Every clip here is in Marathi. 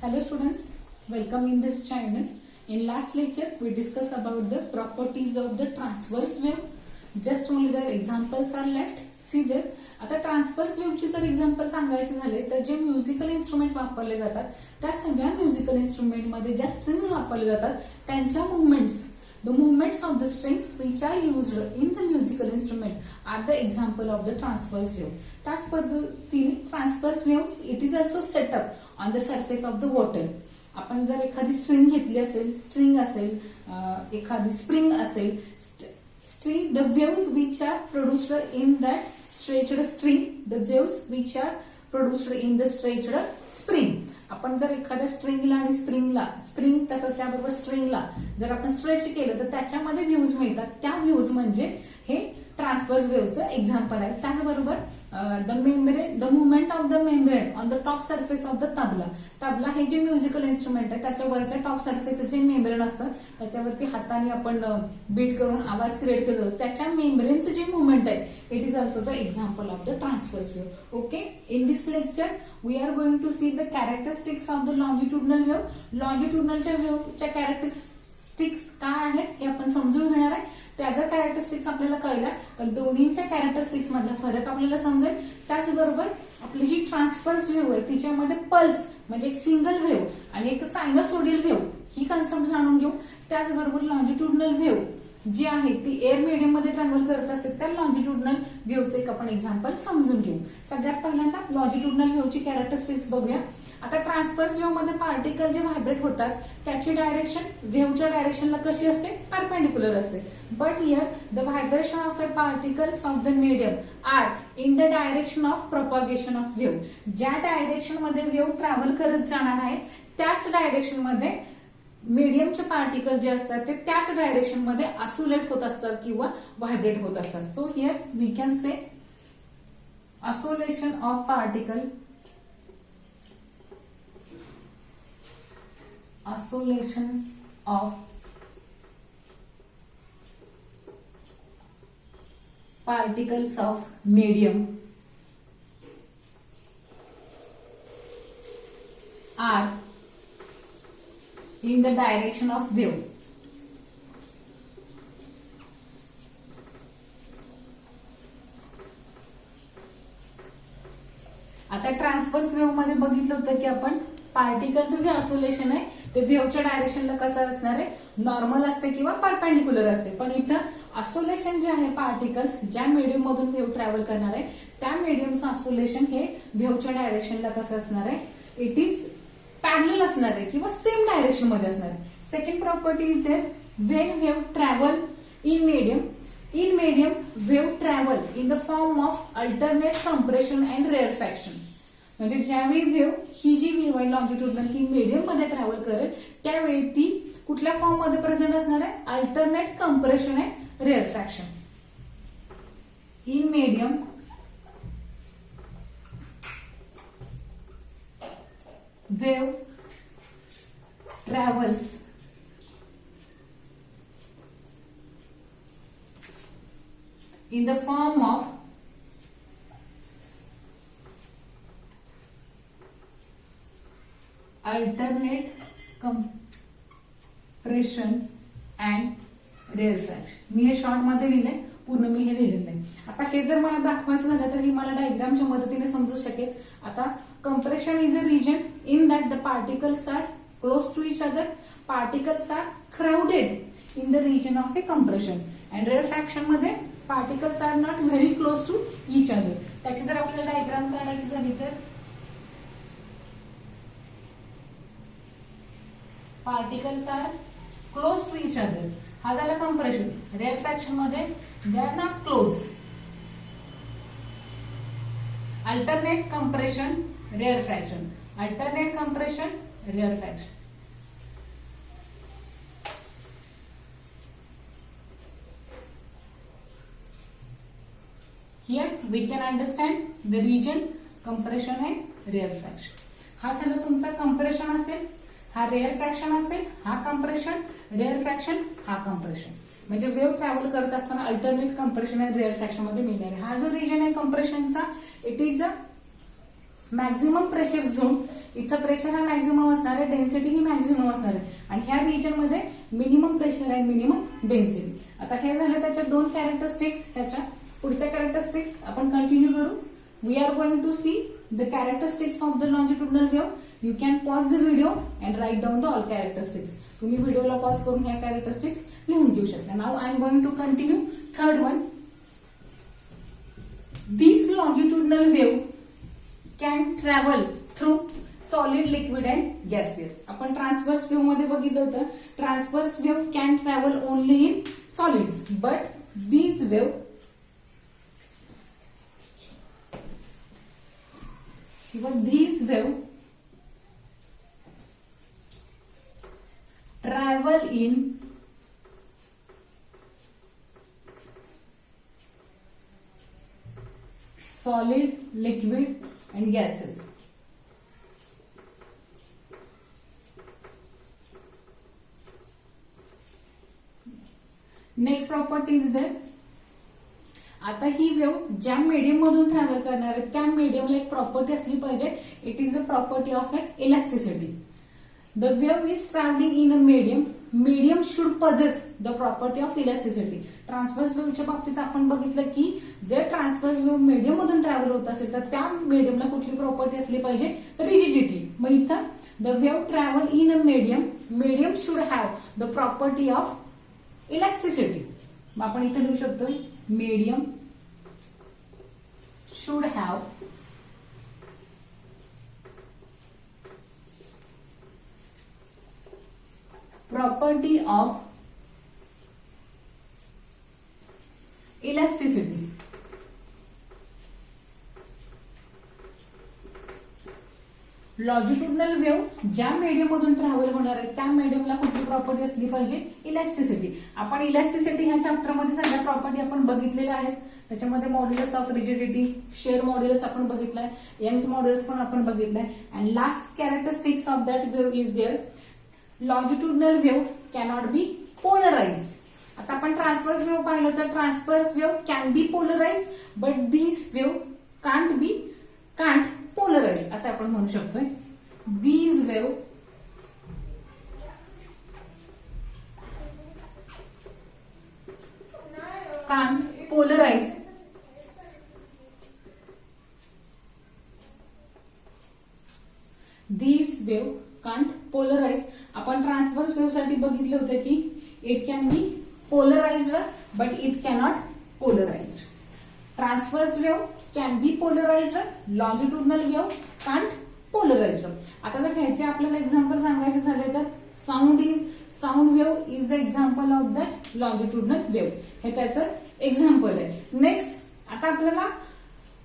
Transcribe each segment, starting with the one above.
Hello students, welcome in this channel. In last lecture we discussed about the properties of the transverse wave. Just only their examples are left. See there. आता ट्रान्सफर्स वेव्हचे जर एक्झाम्पल सांगायचे झाले तर जे म्युझिकल इन्स्ट्रुमेंट वापरले जातात त्या सगळ्या म्युझिकल इन्स्ट्रुमेंट मध्ये ज्या स्ट्रिंग्स वापरले जातात त्यांच्या movements The movements of the strings which are used in the musical instrument are the example of the transverse wave. त्याच पद्धतीने transverse waves it is also set up on the surface of the water. आपण जर एखादी स्ट्रिंग घेतली असेल, स्ट्रिंग असेल, एखादी स्प्रिंग असेल, the waves which are produced in that stretched string, the waves which are produced in the stretched spring. आपण जर एखाद्या स्ट्रिंगला आणि स्प्रिंग तसंच त्याबरोबर स्ट्रिंगला जर आपण स्ट्रेच केलं तर त्याच्यामध्ये व्ह्यूज मिळतात. त्या व्ह्यूज म्हणजे हे ट्रान्सफर्स वेव्हचं एक्झाम्पल आहे. त्याचबरोबर the movement of the membrane on the top surface of the tabla हे जे म्युझिकल इन्स्ट्रुमेंट आहे त्याच्यावरच्या टॉप सरफेसचं जे मेम्ब्रेन असतं त्याच्यावरती हाताने आपण बीट करून आवाज क्रिएट केला जातो त्याच्या मेम्ब्रेनचं जे मुवमेंट आहे it is also the example of the transverse wave. Okay, in this lecture we are going to see the characteristics of the longitudinal wave. लॉंजिट्युडनलच्या वेव्हच्या कॅरेक्टरिस्टिक्स काय आहेत हे आपण समजून घेणार आहे. त्या जर कॅरेक्टरिस्टिक्स आपल्याला कळल्या तर दोन्हीच्या कॅरेक्टरिस्टिक्स मधला फरक आपल्याला समजेल. त्याचबरोबर आपली जी ट्रान्सफर्स वेव्ह आहे तिच्यामध्ये पल्स म्हणजे एक सिंगल वेव्ह आणि एक सायनोसोडियल वेव्ह ही कन्सेप्ट जाणून घेऊ. त्याचबरोबर लॉंजिट्युडनल वेव्ह जी आहे ती एअर मीडियम मध्ये ट्रॅव्हल करत असते त्या लॉंजिट्युडनल वेव्हचे एक आपण एक्झाम्पल समजून घेऊ. सगळ्यात पहिल्यांदा लॉंजिट्युडनल वेव्हची कॅरेक्टरिस्टिक्स बघूया. आता ट्रान्सफर्स वेव्ह मध्ये पार्टिकल जे व्हायब्रेट होतात त्याची डायरेक्शन वेव्हच्या डायरेक्शनला कशी असते, परपेंडिक्युलर असते. But here the vibration of a particles of the medium are in the direction of propagation of wave. ज्या डायरेक्शन मध्ये वेव्ह ट्रॅव्हल करत जाणार आहे त्याच डायरेक्शन मध्ये मीडियमचे पार्टिकल जे असतात ते त्याच डायरेक्शन मध्ये ऑसिलेट होत असतात किंवा व्हायब्रेट होत असतात. So here we can say oscillation of particle, oscillations of particles of medium are in the direction of wave. आता ट्रान्सफर्स वेव्ह मध्ये बघितलं होतं की आपण पार्टिकलचं जे ऑसिलेशन आहे ते वेव्हच्या डायरेक्शनला कसं असणार आहे, नॉर्मल असते किंवा परपेंडिक्युलर असते. पण इथं ऑसिलेशन जे आहे पार्टिकल्स ज्या मीडियम मधून वेव्ह ट्रॅव्हल करणार आहे त्या मीडियमचं ऑसिलेशन हे वेव्हच्या डायरेक्शनला कसं असणार आहे, इट इज पॅरलल असणार आहे किंवा सेम डायरेक्शन मध्ये असणार आहे. Second property is there when wave travel in medium wave travel in the form of alternate compression and rarefaction. म्हणजे ज्यावेळी वेव्ह ही जी वेव्ह आहे लॉंजिट्युडनल ही मीडियम मध्ये ट्रॅव्हल करेल त्यावेळी ती कुठल्या फॉर्म मध्ये प्रेझेंट असणार आहे, alternate compression and rarefaction. In medium wave travels in the form of alternate compression and rarefaction. मी हे शॉर्ट मध्ये लिहिलंय, पूर्ण मी हे लिहिलेलं नाही. आता हे जर मला दाखवायचं झालं तर हे मला डायग्रामच्या मदतीने समजू शकेल. आता compression is a region in that the particles are close to each other, particles are crowded in the region of a compression. And rarefaction मध्ये particles are not very close to each other. त्याची जर आपल्याला डायग्राम काढायची झाली तर particles are close to each other हा झाला कंप्रेशन. रेअरफॅक्शन मध्ये they are not close. Alternate compression rarefaction, alternate compression rarefaction. Here we can understand the region compression and rarefaction. हा झाला तुमचा कंप्रेशन असेल, हा रेअरफॅक्शन असेल, हा कंप्रेशन, रेअरफॅक्शन, हा कंप्रेशन. म्हणजे वेव्ह ट्रॅव्हल करत असताना अल्टरनेट कंप्रेशन आणि रेअरफॅक्शन मध्ये मिळणार आहे. हा जो रिजन आहे कंप्रेशनचा it is a maximum pressure zone, इथं प्रेशर हा मॅक्झिमम असणार आहे, डेन्सिटी ही मॅक्झिमम असणार आहे, आणि ह्या रिजन मध्ये मिनिमम प्रेशर आहे, मिनिमम डेन्सिटी. आता हे झालं त्याच्या दोन कॅरेक्टरिस्टिक्स. ह्याच्या पुढच्या कॅरेक्टरिस्टिक्स आपण कंटिन्यू करू. We are going to see the characteristics of the longitudinal wave. You can pause the video and write down the all characteristics. तुम्ही व्हिडिओला पॉज करून ह्या कॅरेक्टरिस्टिक्स लिहून घेऊ शकता. Now I am going to continue. Third one, this longitudinal wave can travel through solid, liquid and gaseous. आपण ट्रान्सव्हर्स वेव्ह मध्ये बघितलं होतं. Transverse wave can travel only in solids, but these wave these wave travel in solid, liquid and gases. Next property is there. आता ही वेव्ह ज्या मीडियम मधून ट्रॅव्हल करणार आहे त्या मीडियमला एक प्रॉपर्टी असली पाहिजे. It is a property of elasticity. The wave is travelling in a medium. Medium should possess the property of elasticity. Transverse वेव्हच्या बाबतीत आपण बघितलं की जर ट्रान्सव्हर्स वेव्ह मीडियम मधून ट्रॅव्हल होत असेल तर त्या मीडियमला कुठली प्रॉपर्टी असली पाहिजे? रिजिडिटी. मग इथं the wave travel in a medium. Medium should have the property of elasticity. मग आपण इथं लिहू शकतोय medium should have property of elasticity. Longitudinal wave ज्या मीडियम मधून ट्रॅव्हल होणार आहे त्या मीडियमला कुठली प्रॉपर्टी असली पाहिजे? इलास्टिसिटी. आपण इलास्टिसिटी ह्या चॅप्टर मध्ये सगळ्या प्रॉपर्टी आपण बघितलेल्या आहेत. त्याच्यामध्ये modulus of rigidity, shear modulus आपण बघितलाय, यंग्स मॉड्युलस पण आपण बघितलाय, and last characteristics of that wave is there. Longitudinal wave cannot be polarise. आता आपण ट्रान्सव्हर्स वेव्ह पाहिलं तर transverse wave can be polarise, but this wave can't polarise असं आपण म्हणू शकतोय. These wave can't polarize. These wave can't polarize. आपण ट्रान्सव्हर्स वेव्ह साठी बघितलं होतं की it can be polarised but it cannot polarised. Transverse wave can be polarised, longitudinal wave can't polarised. आता जर ह्याचे आपल्याला एक्झाम्पल सांगायचे झाले तर sound wave is the example of that longitudinal wave. हे त्याचं एक्झाम्पल आहे. नेक्स्ट आता आपल्याला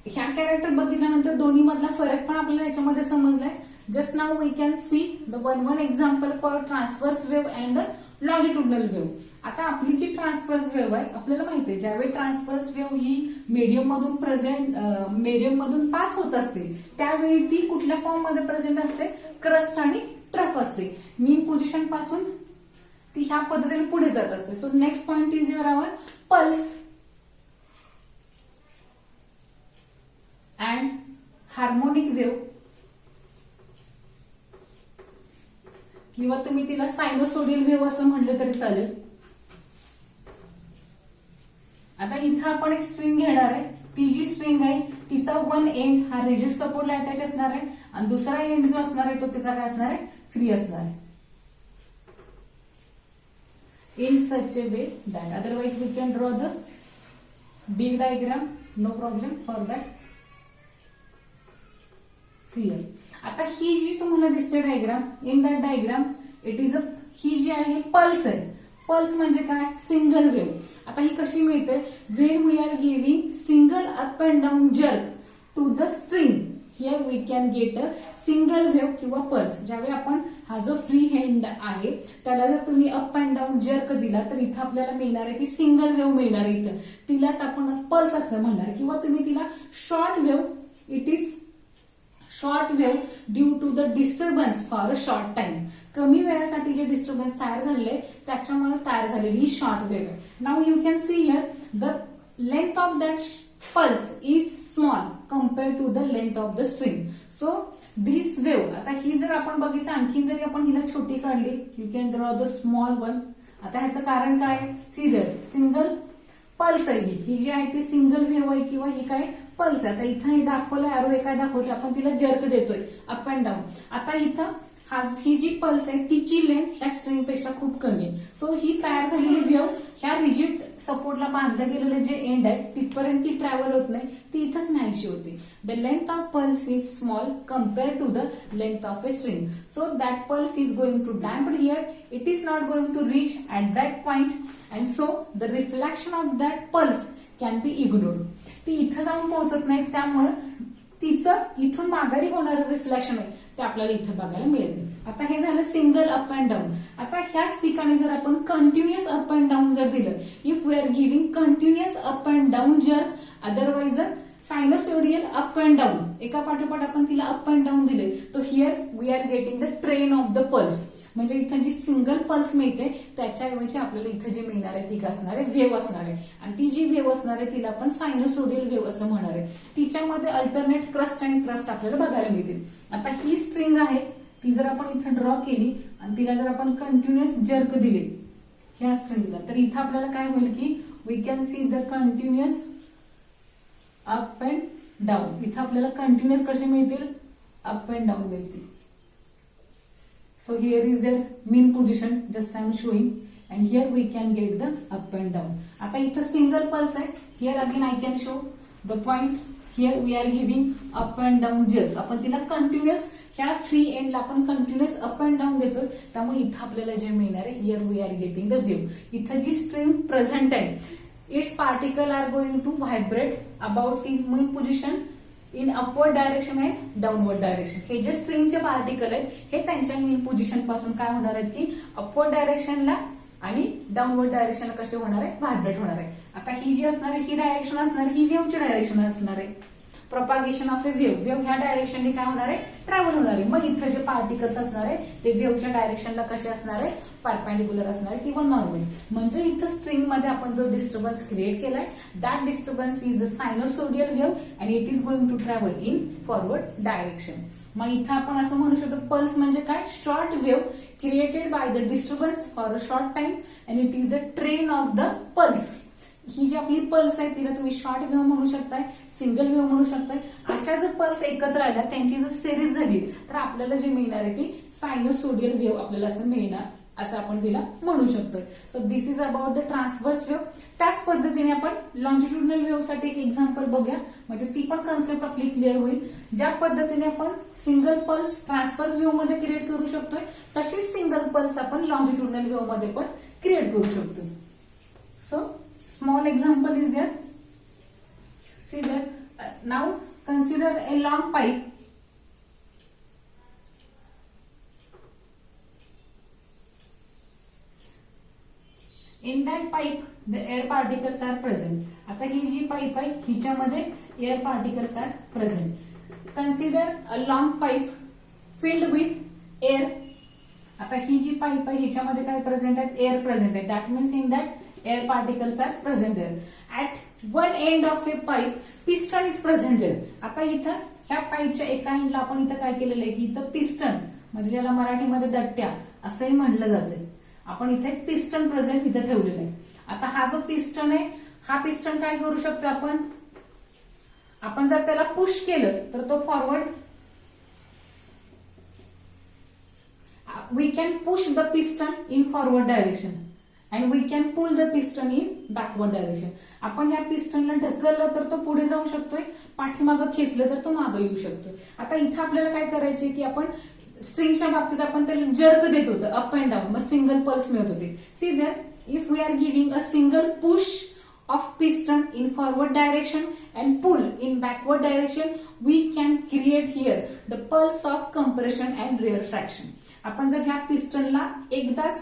ह्या कॅरेक्टर बघितल्यानंतर दोन्ही मधला फरक पण आपल्याला ह्याच्यामध्ये समजलाय. Just now we can see the one example for transverse wave and longitudinal wave. आता आपली जी ट्रान्सव्हर्स वेव्ह आहे आपल्याला माहिती आहे ज्यावेळी ट्रान्सव्हर्स वेव्ह ही मीडियम मधून पास होत असते त्यावेळी ती कुठल्या फॉर्म मध्ये प्रेझेंट असते? क्रस्ट आणि ट्रफ असते. मीन पोझिशन पासून ती ह्या पद्धतीने पुढे जात असते. So next point is your our pulse and harmonic wave, किंवा तुम्ही तिला सायनोसोडियल वेव्ह असं म्हटलं तरी चालेल. आता इथं आपण एक स्ट्रिंग घेणार आहे. ती जी स्ट्रिंग आहे तिचा वन एंड हा रिजिड सपोर्टला अटॅच असणार आहे आणि दुसरा एंड जो असणार आहे तो तिचा काय असणार आहे? फ्री असणार आहे. In such a way that otherwise we can draw the big diagram, no problem for that. See आता ही जी तुम्हाला दिसते diagram, in that diagram it is ही जी आहे पल्स आहे. पल्स म्हणजे काय? Single wave. आता ही कशी मिळते? When we are giving single up and down jerk to the string, here we can get a single wave किंवा पल्स. ज्यावेळी आपण हा जो फ्री हँड आहे त्याला जर तुम्ही अप अँड डाऊन जर्क दिला तर इथं आपल्याला मिळणार आहे की सिंगल वेव्ह मिळणार आहे. इथं तिलाच आपण पल्स असं म्हणणार. किंवा तुम्ही तिला short wave, it is short wave due to the disturbance for a short time. कमी वेळासाठी जे डिस्टर्बन्स तयार झाले त्याच्यामुळे तयार झालेली ही शॉर्ट वेव्ह आहे. Now you can see here the length of that pulse is small compare to the length of the string. So this wave, आता ही जर आपण बघितलं, आणखी जरी आपण हिला छोटी काढली, you can draw the small one. आता ह्याचं कारण काय, सी देअर सिंगल पल्स आहे, ही जी आहे ती सिंगल वेव्ह आहे किंवा ही काय पल्स आहे. आता इथं हे दाखवलंय अरो, हे काय दाखवतोय, आपण तिला जर्क देतोय अप अँड डाऊन. आता इथं ही जी पल्स आहे तिची लेंथ ह्या स्ट्रिंग पेक्षा खूप कमी आहे. सो ही तयार झालेली वेव्ह ह्या रिजिड सपोर्टला बांधलं गेलेलं जे एंड आहे तिथपर्यंत ती ट्रॅव्हल होत नाही, ती इथंच नाहीशी होती. The length of pulse is small compare to the length of a string. So that pulse is going to damped here, it is not going to reach at that point and so the reflection of that pulse can be ignored. ती इथं जाऊन पोहोचत नाही, त्यामुळे तिचं इथून माघारी होणारं रिफ्लेक्शन आहे ते आपल्याला इथं बघायला मिळते. आता हे झालं सिंगल अप अँड डाऊन. आता ह्याच ठिकाणी जर आपण कंटिन्युअस अप अँड डाऊन जर दिलं, if we are giving continuous up and down जर अदरवाइज जर सायनोसोडियल अप अँड डाऊन, एका पाठोपाठ आपण तिला अप अँड डाऊन दिले, तो here we are getting the train of the pulse. म्हणजे इथं जी सिंगल पल्स मिळते त्याच्याऐवजी आपल्याला इथं जे मिळणार आहे ती असणार आहे वेव्ह असणार आहे. आणि ती जी वेव्ह असणार आहे तिला आपण सायनोसोडियल वेव्ह असं म्हणणार आहे. तिच्यामध्ये अल्टरनेट क्रस्ट अँड क्रस्ट आपल्याला बघायला मिळतील. आता ही स्ट्रिंग आहे, ती जर आपण इथं ड्रॉ केली आणि तिला जर आपण कंटिन्युअस जर्क दिले ह्या स्ट्रिंगला, तर इथं आपल्याला काय होईल की we can see the continuous up and down. इथं आपल्याला कंटिन्युअस कसे मिळतील, अप अँड डाऊन मिळतील. So here is their mean position, just I am showing, and here we can get the up and down. आता इथं सिंगल पल्स आहे, here again I can show the point. Here we are giving up and down jerk. आपण तिला कंटिन्युअस ह्या फ्री एंडला आपण कंटिन्युअस अप अँड डाऊन देतोय, त्यामुळे इथं आपल्याला जे मिळणार आहे here we are getting the wave. इथं जी स्ट्रिंग प्रेझेंट आहे, its particle are going to vibrate about in mean position in upward direction आहे डाऊनवर्ड डायरेक्शन. हे जे स्ट्रिंगचे पार्टिकल आहेत हे त्यांच्या मीन पोझिशन पासून काय होणार आहेत की अपवर्ड डायरेक्शनला आणि डाऊनवर्ड डायरेक्शनला कसे होणार आहे, व्हायब्रेट होणार आहे. आता ही जी असणार आहे ही डायरेक्शन असणार आहे, ही वेव्हची डायरेक्शन असणार आहे. Propagation of A wave, wave ह्या डायरेक्शनने काय होणार आहे, ट्रॅव्हल होणार आहे. मग इथं जे पार्टिकल्स असणार आहे ते वेव्हच्या डायरेक्शनला कसे असणार आहे, परपेंडिक्युलर असणार आहे किंवा नॉर्मल. म्हणजे इथं स्ट्रिंग मध्ये आपण जो डिस्टर्बन्स क्रिएट केलाय that disturbance is a sinusoidal wave and it is going to travel in forward direction. मग इथं आपण असं म्हणू शकतो पल्स म्हणजे काय, short wave created by the disturbance for a short time and it is the train of the pulse. ही जी आपली पल्स आहे तिला तुम्ही शॉर्ट वेव्ह म्हणू शकताय, सिंगल वेव्ह म्हणू शकताय. अशा जर पल्स एकत्र आल्या, त्यांची जर सिरीज झाली तर आपल्याला जे मिळणार आहे ती सायनोसोडियल वेव्ह आपल्याला असं मिळणार, असं आपण तिला म्हणू शकतोय. So this is about the transverse wave. त्याच पद्धतीने आपण लॉन्जिट्युडनल वेव्ह साठी एक एक्झाम्पल बघूया, म्हणजे ती पण कन्सेप्ट आपली क्लिअर होईल. ज्या पद्धतीने आपण सिंगल पल्स ट्रान्सव्हर्स वेव्ह मध्ये क्रिएट करू शकतोय, तशीच सिंगल पल्स आपण लॉन्जिट्युडनल वेव्ह मध्ये पण क्रिएट करू शकतोय. So small example is there. See there. Now consider a long pipe. In that pipe the air particles are present. आता ही जी पाईप आहे हिच्यामध्ये air particles are present. Consider a long pipe filled with air. आता ही जी पाईप आहे हिच्यामध्ये काय प्रेझेंट आहे, एअर प्रेझेंट आहे. That means in that air particles are present there. At one end of a pipe piston is present there. आता इथं ह्या पाईपच्या एका एंडला आपण इथं काय केलेलं आहे की इथं पिस्टन, म्हणजे ज्याला मराठीमध्ये दट्ट्या असंही म्हणलं जातं, आपण इथे पिस्टन प्रेझेंट इथं ठेवलेलं आहे. आता हा जो पिस्टन आहे हा पिस्टन काय करू शकतो आपण जर त्याला पुश केलं तर तो forward, we can push the piston in forward direction and we can pull the piston in backward direction. आपण या पिस्टनला ढकललं तर तो पुढे जाऊ शकतोय, पाठीमागं खेचलं तर तो मागं येऊ शकतोय. आता इथं आपल्याला काय करायचे की आपण स्ट्रिंगच्या बाबतीत आपण त्याला जर्क देत होतं अप अँड डाऊन, मग सिंगल पल्स मिळत होते. See there, if we are giving a single push of piston in forward direction and pull in backward direction, we can create here the pulse of compression and rarefaction. आपण जर ह्या पिस्टनला एकदाच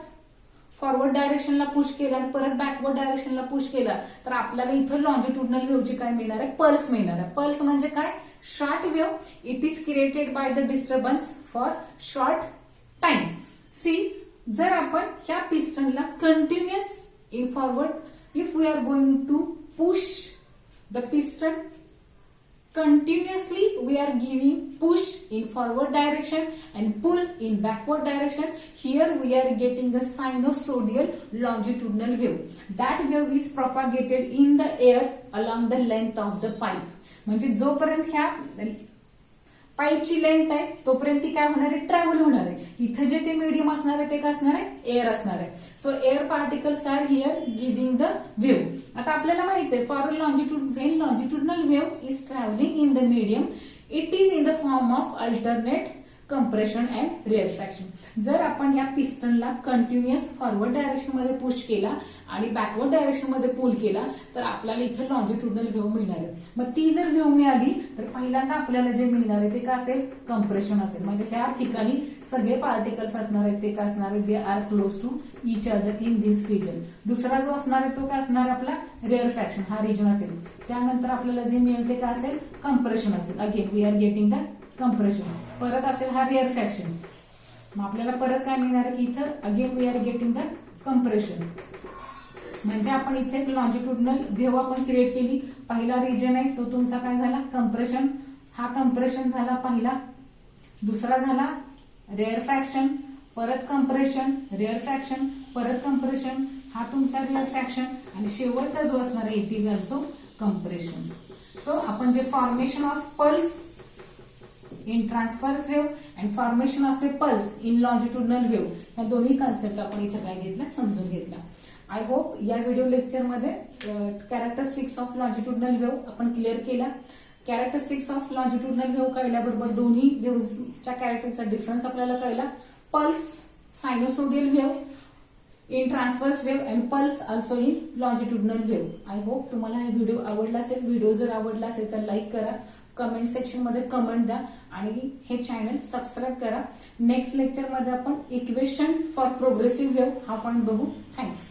फॉरवर्ड डायरेक्शनला पुश केला आणि परत बॅकवर्ड डायरेक्शनला पुश केला तर आपल्याला इथं लॉन्जिट्युडनल वेव्हची काय मिळणार आहे, पल्स मिळणार आहे. पल्स म्हणजे काय, short wave. It is created by the disturbance for short time. See, जर आपण ह्या पिस्टनला continuous in forward, if we are going to push the piston continuously we are giving push in forward direction and pull in backward direction. Here we are getting a sinusoidal longitudinal wave. That wave is propagated in the air along the length of the pipe. म्हणजे जोपर्यंत ह्या पाईपची लेंथ आहे तोपर्यंत ती काय होणार आहे, ट्रॅव्हल होणार आहे. इथं जे ते मीडियम असणार आहे ते काय असणार आहे, एअर असणार आहे. So air particles are here giving the wave. आता आपल्याला माहित आहे for when longitudinal wave is travelling in the medium it is in the form of alternate compression and rarefaction. जर आपण ह्या पिस्टनला कंटिन्युअस फॉरवर्ड डायरेक्शन मध्ये पुश केला आणि बॅकवर्ड डायरेक्शन मध्ये पुल केला तर आपल्याला इथे लॉन्जिट्युडनल व्हेव मिळणार आहे. मग ती जर व्हेव मिळाली तर पहिल्यांदा आपल्याला जे मिळणार आहे ते काय असेल, कंप्रेशन असेल. म्हणजे ह्या ठिकाणी सगळे पार्टिकल्स असणार आहेत ते काय असणार आहे, they are close to each other in this region. दुसरा जो असणार आहे तो काय असणार आपला रेअरफ्रॅक्शन हा रिजन असेल. त्यानंतर आपल्याला जे मिळेल ते काय असेल, कंप्रेशन असेल. Again we are getting the compression. परत असेल हा रेअरफ्रॅक्शन. मग आपल्याला परत काय मिळणार की इथं again we are getting the compression. म्हणजे आपण इथे लॉन्जिट्युडनल व्हेव आपण क्रिएट केली. पहिला रिजन आहे तो तुमचा काय झाला, कंप्रेशन. हा कंप्रेशन झाला पहिला. दुसरा झाला रेअरफ्रॅक्शन, परत कंप्रेशन, रेअरफ्रॅक्शन, परत कंप्रेशन, हा तुमचा रेअरफ्रॅक्शन आणि शेवटचा जो असणार आहे इट इज ऑल्सो कंप्रेशन. सो आपण जे formation of pulse in transverse wave and formation of a pulse in longitudinal wave या दोन्ही कन्सेप्ट आपण इथे काय घेतल्या, समजून घेतला. आय होप या व्हिडिओ लेक्चरमध्ये कॅरेक्टरिस्टिक्स ऑफ लॉन्जिट्युडनल वेव्ह आपण क्लिअर केला. कॅरेक्टरिस्टिक्स ऑफ लॉन्जिट्युडनल वेव्ह कळल्याबरोबर दोन्ही वेव्हच्या कॅरेक्टरचा डिफरन्स आपल्याला कळला. Pulse sinusoidal wave in transverse wave and pulse also in longitudinal wave. I hope तुम्हाला हा व्हिडिओ आवडला असेल. व्हिडिओ जर आवडला असेल तर लाईक करा, कमेंट सेक्शन मध्ये कमेंट द्या आणि हे चॅनल सबस्क्राईब करा. नेक्स्ट लेक्चर मध्ये आपण इक्वेशन फॉर प्रोग्रेसिव्ह वेव्ह हा पॉईंट बघू. थँक्यू.